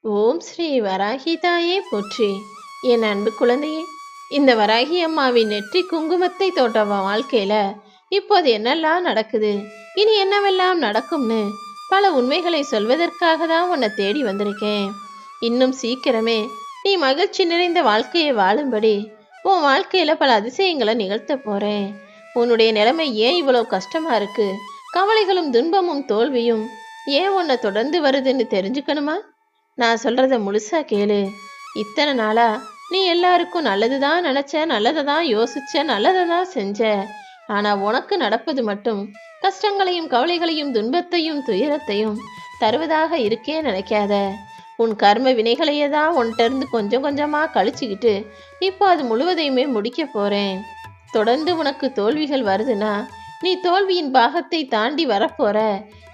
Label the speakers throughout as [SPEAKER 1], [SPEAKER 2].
[SPEAKER 1] ஓம் ஸ்ரீ வராகி தாயே போற்றி. என் அன்பு குழந்தையே, இந்த வராகி அம்மாவின் நெற்றி குங்குமத்தை தொட்ட வாழ்க்கையில இப்போது என்னெல்லாம் நடக்குது, இனி என்னவெல்லாம் நடக்கும்னு பல உண்மைகளை சொல்வதற்காக தான் உன்னை தேடி வந்திருக்கேன். இன்னும் சீக்கிரமே நீ மகிழ்ச்சி நிறைந்த வாழ்க்கையை வாழும்படி உன் வாழ்க்கையில பல அதிசயங்களை நிகழ்த்த போறேன். உன்னுடைய நிலைமை ஏன் இவ்வளவு கஷ்டமா இருக்கு, கவலைகளும் துன்பமும் தோல்வியும் ஏன் உன்னை தொடர்ந்து வருதுன்னு தெரிஞ்சுக்கணுமா? நான் சொல்றத முழுசா கேளு. இத்தனை நாளா நீ எல்லாருக்கும் நல்லதுதான் நினைச்ச, நல்லதை தான் யோசிச்ச, நல்லதை தான் செஞ்ச. ஆனா உனக்கு நடப்பது மட்டும் கஷ்டங்களையும் கவலைகளையும் துன்பத்தையும் துயரத்தையும் தருவதாக இருக்கே நினைக்காத. உன் கர்ம வினைகளையே தான் உன்கிட்ட இருந்து கொஞ்சம் கொஞ்சமா கழிச்சுக்கிட்டு இப்போ அது முழுவதையுமே முடிக்க போறேன். தொடர்ந்து உனக்கு தோல்விகள் வருதுன்னா நீ தோல்வியின் பாகத்தை தாண்டி வரப்போற.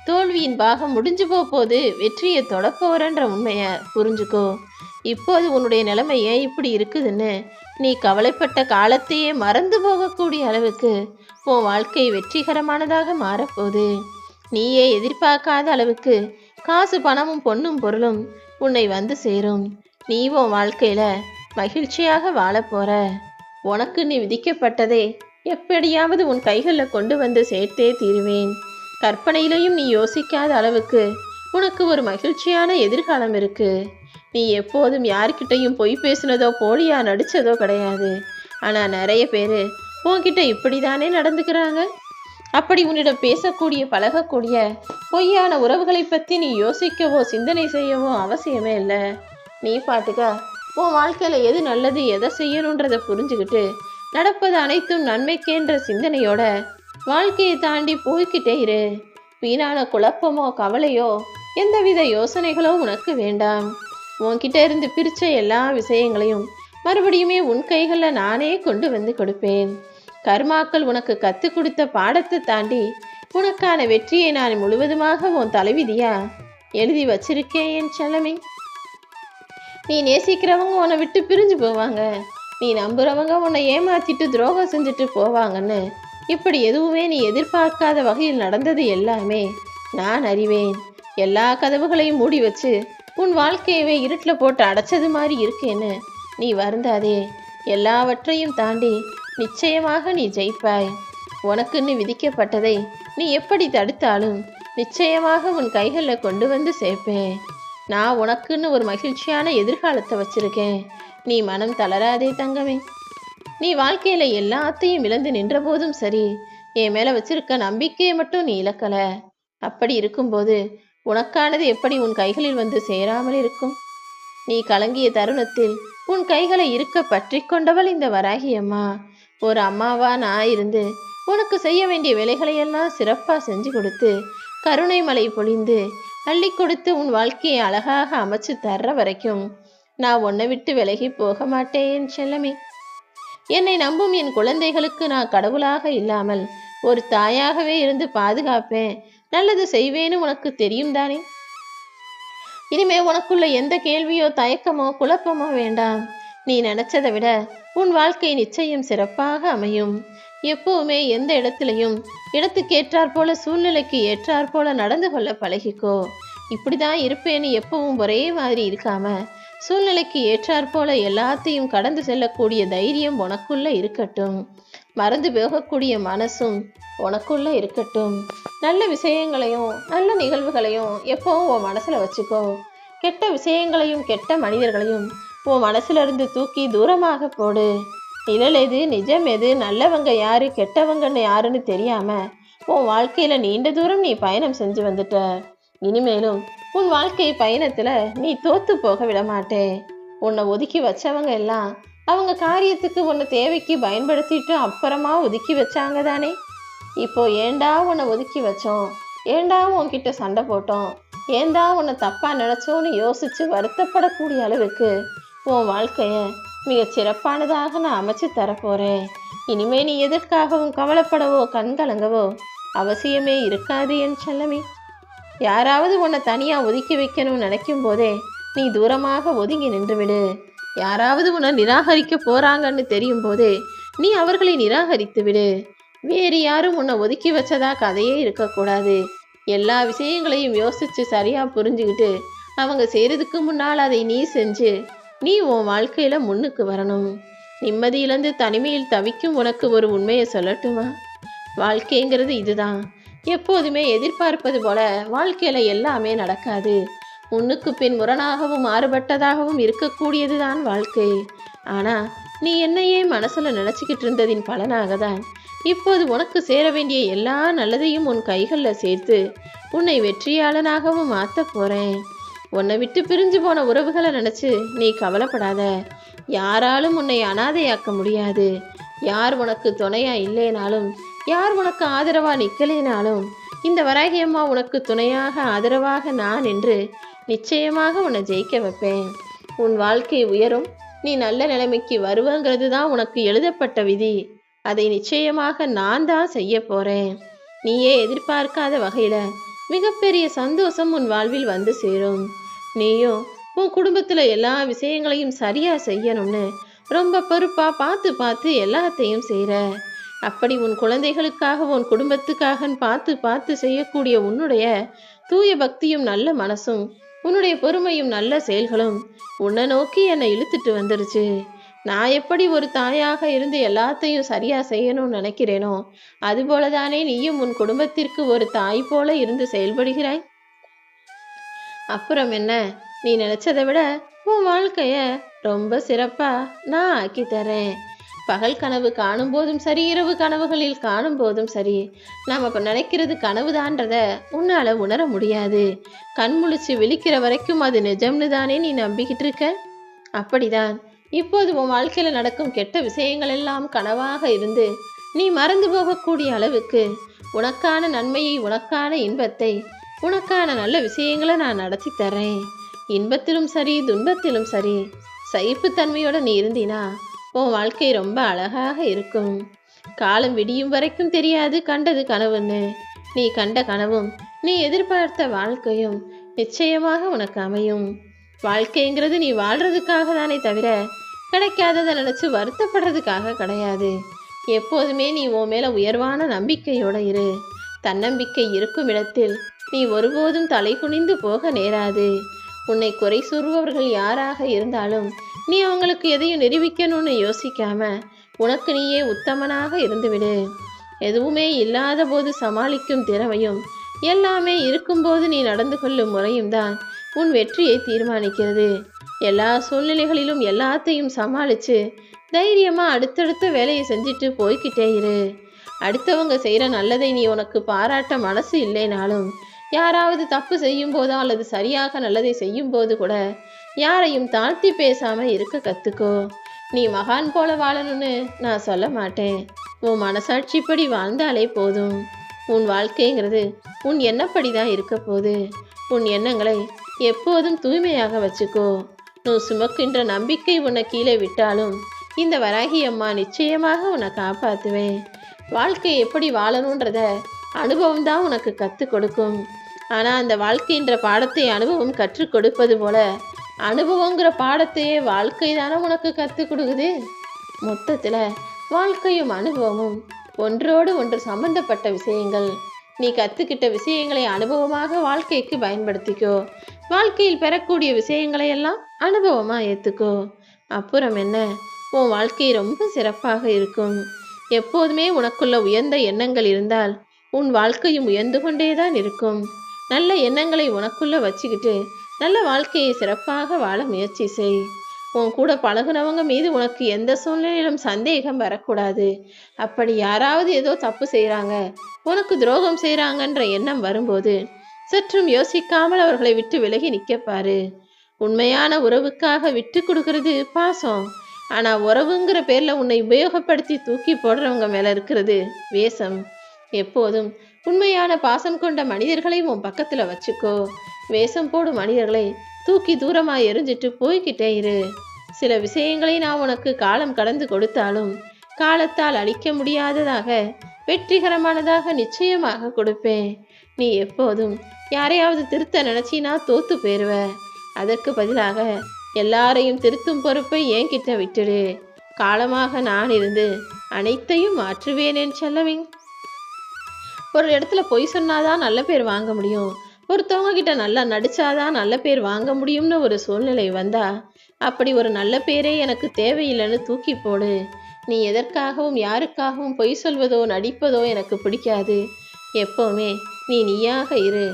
[SPEAKER 1] தோல்வியின் பாகம் முடிஞ்சு போது வெற்றியை தொடப்போறன்ற உண்மையை புரிஞ்சுக்கோ. இப்போது உன்னுடைய நிலைமை ஏன் இப்படி இருக்குதுன்னு நீ கவலைப்பட்ட காலத்தையே மறந்து போகக்கூடிய அளவுக்கு உன் வாழ்க்கை வெற்றிகரமானதாக மாறப்போகுது. நீயே எதிர்பார்க்காத அளவுக்கு காசு பணமும் பொண்ணும் பொருளும் உன்னை வந்து சேரும். நீ உன் வாழ்க்கையில மகிழ்ச்சியாக வாழப்போற. உனக்கு நீ விதிக்கப்பட்டதை எப்படியாவது உன் கைகளில் கொண்டு வந்து சேர்த்தே தீருவேன். கற்பனையிலையும் நீ யோசிக்காத அளவுக்கு உனக்கு ஒரு மகிழ்ச்சியான எதிர்காலம் இருக்கு. நீ எப்போதும் யார்கிட்டையும் பொய் பேசுனதோ போலியா நடிச்சதோ கிடையாது. ஆனா நிறைய பேரு உன்கிட்ட இப்படிதானே நடந்துக்கிறாங்க. அப்படி உன்னிடம் பேசக்கூடிய பழகக்கூடிய பொய்யான உறவுகளை பத்தி நீ யோசிக்கவோ சிந்தனை செய்யவோ அவசியமே இல்லை. நீ பாட்டுக்கா உன் வாழ்க்கையில எது நல்லது, எதை செய்யணுன்றதை புரிஞ்சுக்கிட்டு நடப்பது அனைத்தும் நன்மைக்கேன்ற சிந்தனையோட வாழ்க்கையை தாண்டி போய்கிட்டே இரு. வீணான குழப்பமோ கவலையோ எந்தவித யோசனைகளோ உனக்கு வேண்டாம். உன்கிட்ட இருந்து பிரிச்ச எல்லா விஷயங்களையும் மறுபடியுமே உன் கைகளில் நானே கொண்டு வந்து கொடுப்பேன். கர்மாக்கள் உனக்கு கற்றுக் கொடுத்த பாடத்தை தாண்டி உனக்கான வெற்றியை நான் முழுவதுமாக உன் தலைவிதியா எழுதி வச்சிருக்கேன் என் செல்லமே. நீ நேசிக்கிறவங்க உன்னை விட்டு பிரிஞ்சு போவாங்க, நீ நம்புறவங்க உன்னை ஏமாத்திட்டு துரோகம் செஞ்சுட்டு போவாங்கன்னு இப்படி எதுவுமே நீ எதிர்பார்க்காத வகையில் நடந்தது எல்லாமே நான் அறிவேன். எல்லா கதவுகளையும் மூடி வச்சு உன் வாழ்க்கையவே இருட்டில் போட்டு அடைச்சது மாதிரி இருக்கேன்னு நீ வருந்தாதே. எல்லாவற்றையும் தாண்டி நிச்சயமாக நீ ஜெயிப்பாய். உனக்குன்னு விதிக்கப்பட்டதை நீ எப்படி தடுத்தாலும் நிச்சயமாக உன் கைகளில் கொண்டு வந்து சேர்ப்பேன். நான் உனக்குன்னு ஒரு மகிழ்ச்சியான எதிர்காலத்தை வச்சிருக்கேன். நீ மனம் தளராதே தங்கமே. நீ வாழ்க்கையில எல்லாத்தையும் இழந்து நின்ற போதும் சரி, என் மேல வச்சிருக்க நம்பிக்கையை மட்டும் நீ இழக்கல. அப்படி இருக்கும்போது உனக்கானது எப்படி உன் கைகளில் வந்து சேராமல் இருக்கும்? நீ கலங்கிய தருணத்தில் உன் கைகளை இருக்க பற்றி கொண்டவள் இந்த வராகி அம்மா. ஒரு அம்மாவா நான் இருந்து உனக்கு செய்ய வேண்டிய வேலைகளையெல்லாம் சிறப்பா செஞ்சு கொடுத்து கருணை மலை பொழிந்து அள்ளி கொடுத்து உன் வாழ்க்கையை அழகாக அமைச்சு தர்ற வரைக்கும் நான் உன்னை விட்டு விலகி போக மாட்டேன் செல்லமே. என்னை நம்பும் என் குழந்தைகளுக்கு நான் கடவுளாக இல்லாமல் ஒரு தாயாகவே இருந்து பாதுகாப்பேன், நல்லது செய்வேன்னு உனக்கு தெரியும் தானே. இனிமே உனக்குள்ள எந்த கேள்வியோ தயக்கமோ குழப்பமோ வேண்டாம். நீ நினைச்சதை விட உன் வாழ்க்கை நிச்சயம் சிறப்பாக அமையும். எப்பவுமே எந்த இடத்துலையும் இடத்துக்கு போல சூழ்நிலைக்கு ஏற்றாற் போல நடந்து கொள்ள பழகிக்கோ. இப்படிதான் இருப்பேன்னு எப்பவும் ஒரே மாதிரி இருக்காம சூழ்நிலைக்கு ஏற்றாற் போல எல்லாத்தையும் கடந்து செல்லக்கூடிய தைரியம் உனக்குள்ள இருக்கட்டும். மறந்து போகக்கூடிய மனசும் உனக்குள்ள இருக்கட்டும். நல்ல விஷயங்களையும் நல்ல நிகழ்வுகளையும் எப்பவும் உன் மனசுல வச்சுக்கோ. கெட்ட விஷயங்களையும் கெட்ட மனிதர்களையும் உன் மனசுல இருந்து தூக்கி தூரமாக போடு. நிழல் எது நிஜம் எது, நல்லவங்க யாரு கெட்டவங்கன்னு யாருன்னு தெரியாம உன் வாழ்க்கையில நீண்ட தூரம் நீ பயணம் செஞ்சு வந்துட்ட. இனிமேலும் உன் வாழ்க்கை பயணத்துல நீ தோத்து போக விட மாட்டே. உன்னை ஒதுக்கி வச்சவங்க எல்லாம் அவங்க காரியத்துக்கு உன்னை தேவைக்கு பயன்படுத்திட்டு அப்புறமா ஒதுக்கி வச்சாங்க தானே. இப்போ ஏண்டா உன்னை ஒதுக்கி வச்சோம், ஏண்டா உன்கிட்ட சண்டை போட்டோம், ஏண்டா உன்னை தப்பா நினைச்சோன்னு யோசிச்சு வருத்தப்படக்கூடிய அளவுக்கு உன் வாழ்க்கைய மிக சிறப்பானதாக நான் அமைச்சு தரப்போறேன். இனிமே நீ எதற்காகவும் கவலைப்படவோ கண்கலங்கவோ அவசியமே இருக்காது என் செல்லமே. யாராவது உன்னை தனியா ஒதுக்கி வைக்கணும்னு நினைக்கும் போதே நீ தூரமாக ஒதுங்கி நின்றுவிடு. யாராவது உன்னை நிராகரிக்க போறாங்கன்னு தெரியும் போதே நீ அவர்களை நிராகரித்து விடு. வேறு யாரும் உன்னை ஒதுக்கி வச்சதா கதையே இருக்கக்கூடாது. எல்லா விஷயங்களையும் யோசிச்சு சரியா புரிஞ்சுக்கிட்டு அவங்க செய்கிறதுக்கு முன்னால் அதை நீ செஞ்சு நீ உன் வாழ்க்கையில் முன்னுக்கு வரணும். நிம்மதி இழந்து தனிமையில் தவிக்கும் உனக்கு ஒரு உண்மையை சொல்லட்டுமா? வாழ்க்கைங்கிறது இதுதான். எப்போதுமே எதிர்பார்ப்பது போல வாழ்க்கையில் எல்லாமே நடக்காது. முன்னுக்கு பின் முரணாகவும் மாறுபட்டதாகவும் இருக்கக்கூடியது தான் வாழ்க்கை. ஆனால் நீ என்னையே மனசில் நினச்சிக்கிட்டு இருந்ததின் பலனாக தான் இப்போது உனக்கு சேர வேண்டிய எல்லா நல்லதையும் உன் கைகளில் சேர்த்து உன்னை வெற்றியாளனாகவும் மாற்ற போகிறேன். உன்னை விட்டு பிரிஞ்சு போன உறவுகளை நினச்சி நீ கவலைப்படாத. யாராலும் உன்னை அனாதையாக்க முடியாது. யார் உனக்கு துணையா இல்லைனாலும், யார் உனக்கு ஆதரவா நிற்கலைனாலும், இந்த வராகி அம்மா உனக்கு துணையாக ஆதரவாக நான் என்று நிச்சயமாக உன்னை ஜெயிக்க வைப்பேன். உன் வாழ்க்கை உயரும். நீ நல்ல நிலைமைக்கு வருவங்கிறது தான் உனக்கு எழுதப்பட்ட விதி. அதை நிச்சயமாக நான் தான் செய்ய போறேன். நீயே எதிர்பார்க்காத வகையில மிகப்பெரிய சந்தோஷம் உன் வாழ்வில் வந்து சேரும். நீயும் உன் குடும்பத்துல எல்லா விஷயங்களையும் சரியா செய்யணும்னு ரொம்ப பொறுப்பா பார்த்து பார்த்து எல்லாத்தையும் செய்கிற. அப்படி உன் குழந்தைகளுக்காக உன் குடும்பத்துக்காக பார்த்து பார்த்து செய்யக்கூடிய உன்னுடைய தூய பக்தியும் நல்ல மனசும் உன்னுடைய பொறுமையும் நல்ல செயல்களும் உன்னை நோக்கி என்னை இழுத்துட்டு வந்துருச்சு. நான் எப்படி ஒரு தாயாக இருந்து எல்லாத்தையும் சரியா செய்யணும்னு நினைக்கிறேனோ அதுபோலதானே நீயும் உன் குடும்பத்திற்கு ஒரு தாய் போல இருந்து செயல்படுகிறாய். அப்புறம் என்ன, நீ நினைச்சதை விட உன் வாழ்க்கைய ரொம்ப சிறப்பா நான் ஆக்கி தரேன். பகல் கனவு காணும் போதும் சரி, இரவு கனவுகளில் காணும் போதும் சரி, நாம் இப்போ நினைக்கிறது கனவுதான்றத உன்னால உணர முடியாது. கண் முழிச்சு விழிக்கிற வரைக்கும் அது நிஜம்னு தானே நீ நம்பிக்கிட்டு இருக்க. அப்படிதான் இப்போது உன் வாழ்க்கையில நடக்கும் கெட்ட விஷயங்கள் எல்லாம் கனவாக இருந்து நீ மறந்து போகக்கூடிய அளவுக்கு உனக்கான நன்மையை, உனக்கான இன்பத்தை, உனக்கான நல்ல விஷயங்களை நான் நடத்தி தரேன். இன்பத்திலும் சரி துன்பத்திலும் சரி சகிப்புத்தன்மையோட நீ இருந்தினா உன் வாழ்க்கை ரொம்ப அழகாக இருக்கும். காலம் விடியும் வரைக்கும் தெரியாது கண்டது கனவுன்னு. நீ கண்ட கனவும் நீ எதிர்பார்த்த வாழ்க்கையும் நிச்சயமாக உனக்கு அமையும். வாழ்க்கைங்கிறது நீ வாழ்றதுக்காக தானே தவிர கிடைக்காததை நினைச்சு வருத்தப்படுறதுக்காக கிடையாது. எப்போதுமே நீ உன் மேல உயர்வான நம்பிக்கையோட இரு. தன்னம்பிக்கை இருக்கும் இடத்தில் நீ ஒருபோதும் தலை குனிந்து போக நேராது. உன்னை குறை கூறுபவர்கள் யாராக இருந்தாலும் நீ அவங்களுக்கு எதையும் நிரூபிக்கணும்னு யோசிக்காம உனக்கு நீயே உத்தமனாக இருந்துவிடு. எதுவுமே இல்லாத போது சமாளிக்கும் திறமையும் எல்லாமே இருக்கும்போது நீ நடந்து கொள்ளும் முறையும் தான் உன் வெற்றியை தீர்மானிக்கிறது. எல்லா சூழ்நிலைகளிலும் எல்லாத்தையும் சமாளித்து தைரியமாக அடுத்தடுத்த வேலையை செஞ்சுட்டு போய்கிட்டே இரு. அடுத்தவங்க செய்கிற நல்லதை நீ உனக்கு பாராட்ட மனசு இல்லைனாலும், யாராவது தப்பு செய்யும் போதோ அல்லது சரியாக நல்லதை செய்யும் போது கூட யாரையும் தாழ்த்தி பேசாமல் இருக்க கற்றுக்கோ. நீ மகான் போல வாழணும்னு நான் சொல்ல மாட்டேன். உன் மனசாட்சிப்படி வாழ்ந்தாலே போதும். உன் வாழ்க்கைங்கிறது உன் எண்ணப்படி தான் இருக்க போகுது. உன் எண்ணங்களை எப்போதும் தூய்மையாக வச்சுக்கோ. நீ சுமக்கின்ற நம்பிக்கை உன்னை கீழே விட்டாலும் இந்த வராகி அம்மா நிச்சயமாக உன்னை காப்பாற்றுவேன். வாழ்க்கை எப்படி வாழணுன்றத அனுபவம் தான் உனக்கு கற்றுக் கொடுக்கும். ஆனால் அந்த வாழ்க்கைன்ற பாடத்தை அனுபவம் கற்றுக் கொடுப்பது போல அனுபவங்கிற பாடத்தையே வாழ்க்கை தானே உனக்கு கற்றுக் கொடுக்குது. மொத்தத்தில் வாழ்க்கையும் அனுபவமும் ஒன்றோடு ஒன்று சம்பந்தப்பட்ட விஷயங்கள். நீ கற்றுக்கிட்ட விஷயங்களை அனுபவமாக வாழ்க்கைக்கு பயன்படுத்திக்கோ. வாழ்க்கையில் பெறக்கூடிய விஷயங்களை எல்லாம் அனுபவமாக ஏற்றுக்கோ. அப்புறம் என்ன, உன் வாழ்க்கை ரொம்ப சிறப்பாக இருக்கும். எப்போதுமே உனக்குள்ள உயர்ந்த எண்ணங்கள் இருந்தால் உன் வாழ்க்கையும் உயர்ந்து கொண்டே தான் இருக்கும். நல்ல எண்ணங்களை உனக்குள்ள வச்சுக்கிட்டு நல்ல வாழ்க்கையை சிறப்பாக வாழ முயற்சி செய். உன் கூட பழகுனவங்க மீது உனக்கு எந்த சூழ்நிலையிலும் சந்தேகம் வரக்கூடாது. அப்படி யாராவது ஏதோ தப்பு செய்கிறாங்க, உனக்கு துரோகம் செய்கிறாங்கன்ற எண்ணம் வரும்போது சற்றும் யோசிக்காமல் அவர்களை விட்டு விலகி நிற்கப்பாரு. உண்மையான உறவுக்காக விட்டு கொடுக்கறது பாசம். ஆனால் உறவுங்கிற பேரில் உன்னை உபயோகப்படுத்தி தூக்கி போடுறவங்க மேலே இருக்கிறது வேஷம். எப்போதும் உண்மையான பாசம் கொண்ட மனிதர்களை உன் பக்கத்தில் வச்சுக்கோ. வேஷம் போடும் மனிதர்களை தூக்கி தூரமாக எரிஞ்சிட்டு போய்கிட்டே இரு. சில விஷயங்களை நான் உனக்கு காலம் கடந்து கொடுத்தாலும் காலத்தால் அழிக்க முடியாததாக வெற்றிகரமானதாக நிச்சயமாக கொடுப்பேன். நீ எப்போதும் யாரையாவது திருத்த நினச்சினா தோத்து போயிருவ. அதற்கு பதிலாக எல்லாரையும் திருத்தும் பொறுப்பை என்கிட்ட விட்டுடு. காலமாக நான் இருந்து அனைத்தையும் மாற்றுவேனேன்னு சொல்லவிங். ஒரு இடத்துல பொய் சொன்னாதான் நல்ல பேர் வாங்க முடியும். ஒருத்தவங்க கிட்ட நல்லா நடிச்சாதான் நல்ல பேர் வாங்க முடியும்னு ஒரு சூழ்நிலை வந்தா, அப்படி ஒரு நல்ல பேரே எனக்கு தேவையில்லைன்னு தூக்கி போடு. நீ எதற்காகவும் யாருக்காகவும் பொய் சொல்வதோ நடிப்பதோ எனக்கு பிடிக்காது. எப்பவுமே நீ நீயாக இரு.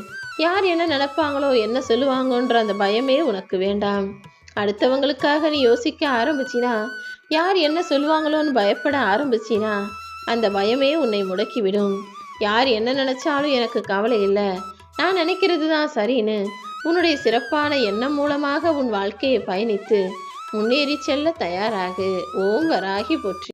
[SPEAKER 1] யார் என்ன நினைப்பாங்களோ என்ன சொல்லுவாங்கன்ற அந்த பயமே உனக்கு வேண்டாம். அடுத்தவங்களுக்காக நீ யோசிக்க ஆரம்பிச்சினா, யார் என்ன சொல்லுவாங்களோன்னு பயப்பட ஆரம்பிச்சினா, அந்த பயமே உன்னை முடக்கிவிடும். யார் என்ன நினைச்சாலும் எனக்கு கவலை இல்லை, நான் நினைக்கிறது தான் சரின்னு உன்னுடைய சிறப்பான எண்ணம் மூலமாக உன் வாழ்க்கையை பயணித்து முன்னேறி செல்ல தயாராகு. ஓம் வராகி போற்றி.